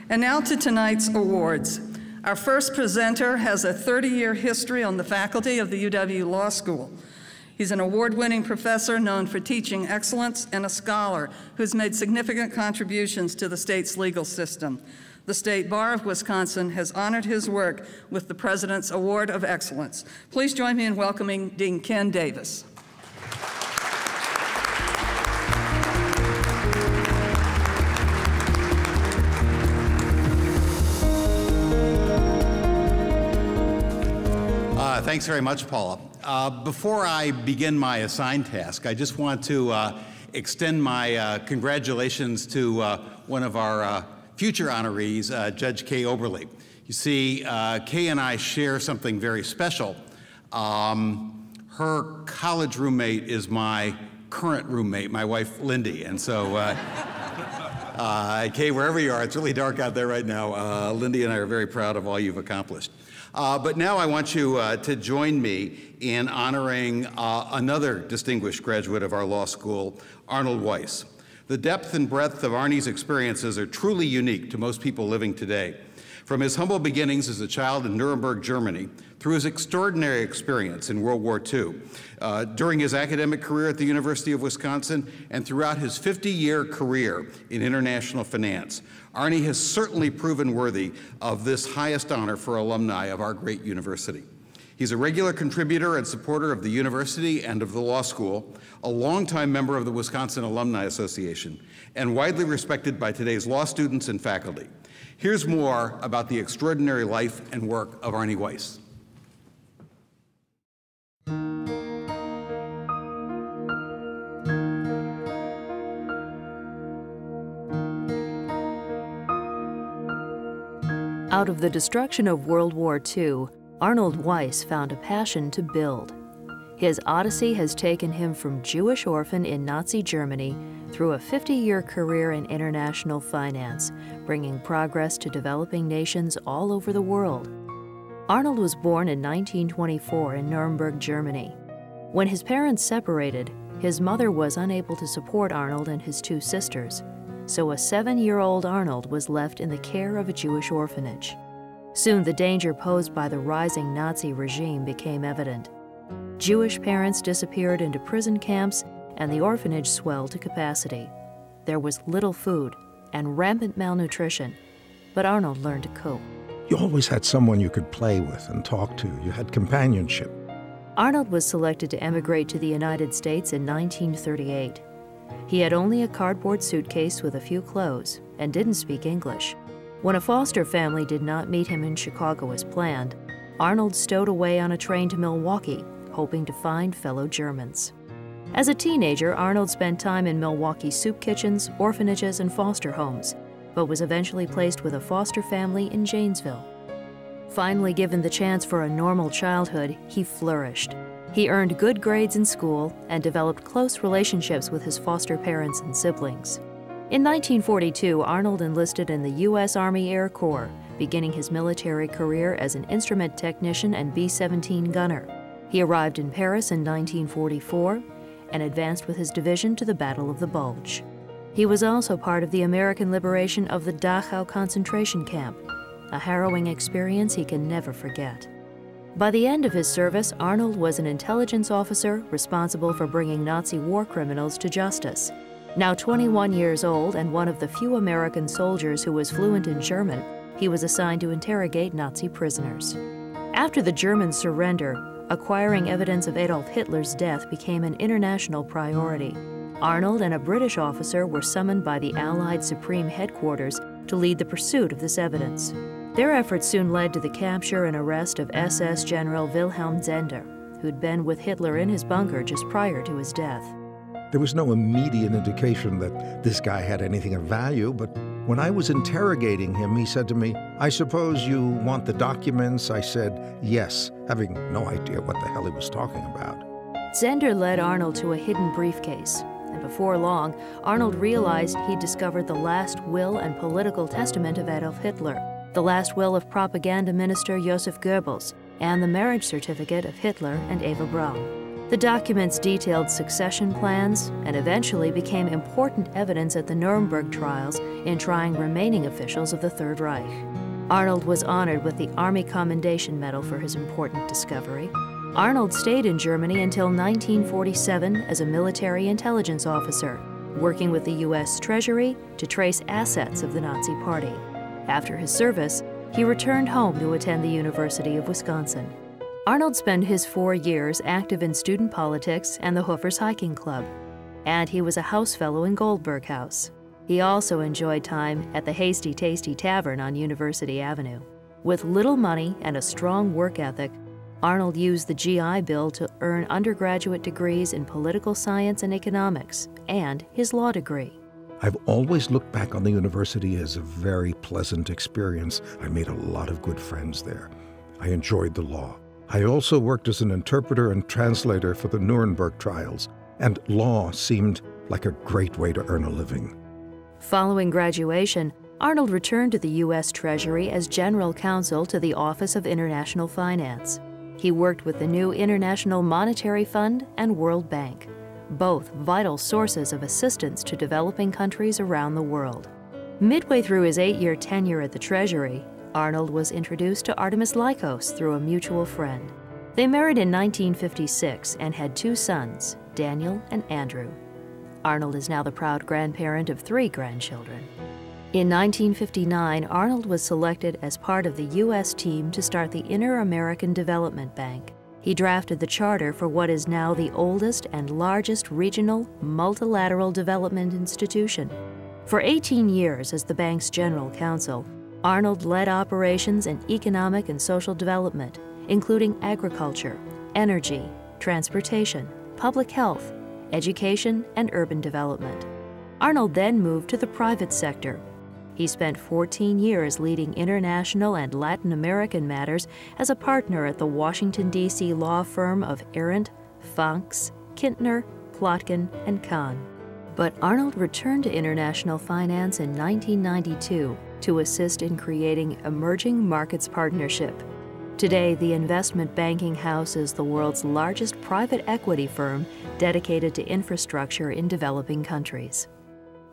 And now to tonight's awards. Our first presenter has a 30-year history on the faculty of the UW Law School. He's an award-winning professor known for teaching excellence and a scholar who's made significant contributions to the state's legal system. The State Bar of Wisconsin has honored his work with the President's Award of Excellence. Please join me in welcoming Dean Ken Davis. Thanks very much, Paula. Before I begin my assigned task, I just want to extend my congratulations to one of our future honorees, Judge Kay Oberle. You see, Kay and I share something very special. Her college roommate is my current roommate, my wife, Lindy, and so Kay, wherever you are, it's really dark out there right now. Lindy and I are very proud of all you've accomplished. But now I want you to join me in honoring another distinguished graduate of our law school, Arnold Weiss. The depth and breadth of Arnie's experiences are truly unique to most people living today. From his humble beginnings as a child in Nuremberg, Germany, through his extraordinary experience in World War II, during his academic career at the University of Wisconsin, and throughout his 50-year career in international finance, Arnie has certainly proven worthy of this highest honor for alumni of our great university. He's a regular contributor and supporter of the university and of the law school, a longtime member of the Wisconsin Alumni Association, and widely respected by today's law students and faculty. Here's more about the extraordinary life and work of Arnie Weiss. Out of the destruction of World War II, Arnold Weiss found a passion to build. His odyssey has taken him from Jewish orphan in Nazi Germany through a 50-year career in international finance, bringing progress to developing nations all over the world. Arnold was born in 1924 in Nuremberg, Germany. When his parents separated, his mother was unable to support Arnold and his two sisters, so a 7-year-old Arnold was left in the care of a Jewish orphanage. Soon the danger posed by the rising Nazi regime became evident. Jewish parents disappeared into prison camps, and the orphanage swelled to capacity. There was little food and rampant malnutrition, but Arnold learned to cope. You always had someone you could play with and talk to. You had companionship. Arnold was selected to emigrate to the United States in 1938. He had only a cardboard suitcase with a few clothes and didn't speak English. When a foster family did not meet him in Chicago as planned, Arnold stowed away on a train to Milwaukee, hoping to find fellow Germans. As a teenager, Arnold spent time in Milwaukee soup kitchens, orphanages, and foster homes, but was eventually placed with a foster family in Janesville. Finally given the chance for a normal childhood, he flourished. He earned good grades in school and developed close relationships with his foster parents and siblings. In 1942, Arnold enlisted in the U.S. Army Air Corps, beginning his military career as an instrument technician and B-17 gunner. He arrived in Paris in 1944 and advanced with his division to the Battle of the Bulge. He was also part of the American liberation of the Dachau concentration camp, a harrowing experience he can never forget. By the end of his service, Arnold was an intelligence officer responsible for bringing Nazi war criminals to justice. Now 21 years old and one of the few American soldiers who was fluent in German, he was assigned to interrogate Nazi prisoners. After the German surrender, acquiring evidence of Adolf Hitler's death became an international priority. Arnold and a British officer were summoned by the Allied Supreme Headquarters to lead the pursuit of this evidence. Their efforts soon led to the capture and arrest of SS General Wilhelm Zender, who'd been with Hitler in his bunker just prior to his death. There was no immediate indication that this guy had anything of value, but when I was interrogating him, he said to me, "I suppose you want the documents?" I said, "Yes," having no idea what the hell he was talking about. Zender led Arnold to a hidden briefcase, and before long, Arnold realized he'd discovered the last will and political testament of Adolf Hitler, the last will of propaganda minister Joseph Goebbels, and the marriage certificate of Hitler and Eva Braun. The documents detailed succession plans and eventually became important evidence at the Nuremberg trials in trying remaining officials of the Third Reich. Arnold was honored with the Army Commendation Medal for his important discovery. Arnold stayed in Germany until 1947 as a military intelligence officer, working with the U.S. Treasury to trace assets of the Nazi Party. After his service, he returned home to attend the University of Wisconsin. Arnold spent his 4 years active in student politics and the Hoofers Hiking Club, and he was a house fellow in Goldberg House. He also enjoyed time at the Hasty Tasty Tavern on University Avenue. With little money and a strong work ethic, Arnold used the GI Bill to earn undergraduate degrees in political science and economics, and his law degree. I've always looked back on the university as a very pleasant experience. I made a lot of good friends there. I enjoyed the law. I also worked as an interpreter and translator for the Nuremberg trials, and law seemed like a great way to earn a living. Following graduation, Arnold returned to the U.S. Treasury as General Counsel to the Office of International Finance. He worked with the new International Monetary Fund and World Bank, both vital sources of assistance to developing countries around the world. Midway through his 8-year tenure at the Treasury, Arnold was introduced to Artemis Lykos through a mutual friend. They married in 1956 and had 2 sons, Daniel and Andrew. Arnold is now the proud grandparent of 3 grandchildren. In 1959, Arnold was selected as part of the U.S. team to start the Inter-American Development Bank. He drafted the charter for what is now the oldest and largest regional multilateral development institution. For 18 years as the bank's general counsel, Arnold led operations in economic and social development, including agriculture, energy, transportation, public health, education, and urban development. Arnold then moved to the private sector. He spent 14 years leading international and Latin American matters as a partner at the Washington, D.C. law firm of Arendt, Funks, Kintner, Plotkin, and Kahn. But Arnold returned to international finance in 1992 to assist in creating Emerging Markets Partnership. Today, the investment banking house is the world's largest private equity firm dedicated to infrastructure in developing countries.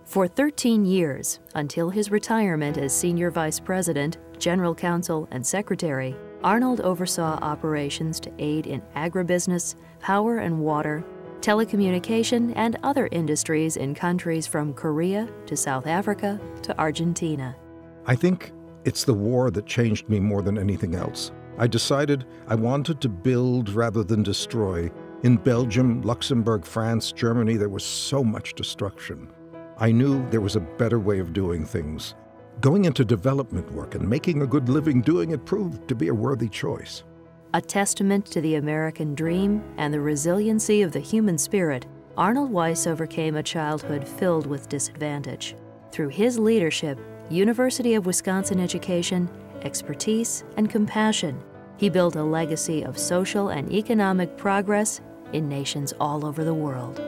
For 13 years, until his retirement as Senior Vice President, General Counsel, and Secretary, Arnold oversaw operations to aid in agribusiness, power and water, telecommunication, and other industries in countries from Korea to South Africa to Argentina. I think it's the war that changed me more than anything else. I decided I wanted to build rather than destroy. In Belgium, Luxembourg, France, Germany, there was so much destruction. I knew there was a better way of doing things. Going into development work and making a good living doing it proved to be a worthy choice. A testament to the American dream and the resiliency of the human spirit, Arnold Weiss overcame a childhood filled with disadvantage. Through his leadership, University of Wisconsin education, expertise, and compassion, he built a legacy of social and economic progress in nations all over the world.